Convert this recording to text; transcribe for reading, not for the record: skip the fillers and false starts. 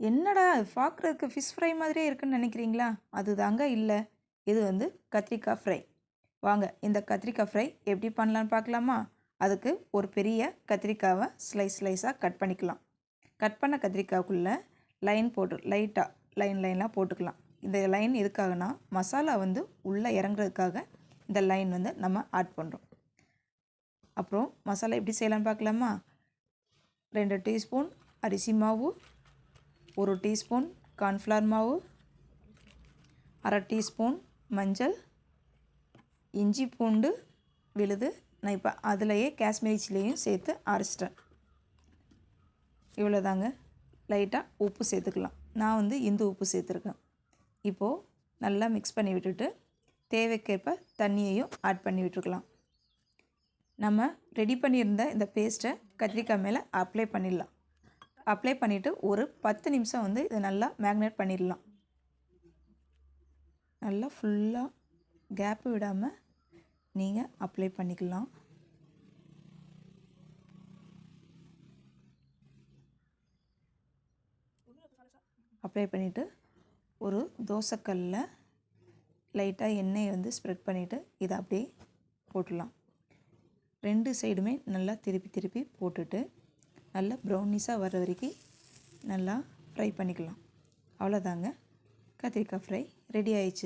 என்னடா பார்க்குறதுக்கு fish fry மாதிரியே இருக்குன்னு நினைக்கிறீங்களா? அதுதாங்க இல்லை. இது வந்து கத்திரிக்காய் ஃப்ரை. வாங்க இந்த கத்திரிக்காய் ஃப்ரை எப்படி பண்ணலான்னு பார்க்கலாமா? அதுக்கு ஒரு பெரிய கத்திரிக்காவை ஸ்லைஸாக கட் பண்ணிக்கலாம். கட் பண்ண கத்திரிக்காய்க்குள்ளே லைன் போட்டு லைட்டாக லைனாக போட்டுக்கலாம். இந்த லைன் எதுக்காகனா மசாலா வந்து உள்ளே இறங்குறதுக்காக இந்த லைன் வந்து நம்ம ஆட் பண்ணுறோம். அப்புறம் மசாலா எப்படி செய்யலான்னு பார்க்கலாமா? 2 டீஸ்பூன் அரிசி மாவு, 1 டீஸ்பூன் கார்ன்ஃப்ளவர் மாவு, 1/2 டீஸ்பூன் மஞ்சள், இஞ்சி பூண்டு விழுது. நான் இப்போ அதிலையே காஷ்மீரி சில்லியும் சேர்த்து அரைச்சிட்டேன். இவ்வளோதாங்க. லைட்டாக உப்பு சேர்த்துக்கலாம். நான் வந்து இந்து உப்பு சேர்த்துருக்கேன். இப்போது நல்லா மிக்ஸ் பண்ணி விட்டுட்டு தேவைக்கேற்ப தண்ணியையும் ஆட் பண்ணி விட்டுருக்கலாம். நம்ம ரெடி பண்ணியிருந்த இந்த பேஸ்ட்டை கத்திரிக்காய் மேலே அப்ளை பண்ணிடலாம். அப்ளை பண்ணிவிட்டு ஒரு 10 நிமிஷம் வந்து இதை நல்லா மேக்னேட் பண்ணிடலாம். நல்லா ஃபுல்லாக கேப்பு விடாமல் நீங்கள் அப்ளை பண்ணிக்கலாம். அப்ளை பண்ணிவிட்டு ஒரு தோசைக்கல்லில் லைட்டாக எண்ணெயை வந்து ஸ்ப்ரெட் பண்ணிவிட்டு இதை அப்படியே போட்டுடலாம். 2 சைடுமே நல்லா திருப்பி போட்டுட்டு நல்லா ப்ரௌனிஷாக வர்ற வரைக்கும் நல்லா ஃப்ரை பண்ணிக்கலாம். அவ்வளோதாங்க, கத்திரிக்காய் ஃப்ரை ரெடி ஆயிடுச்சு.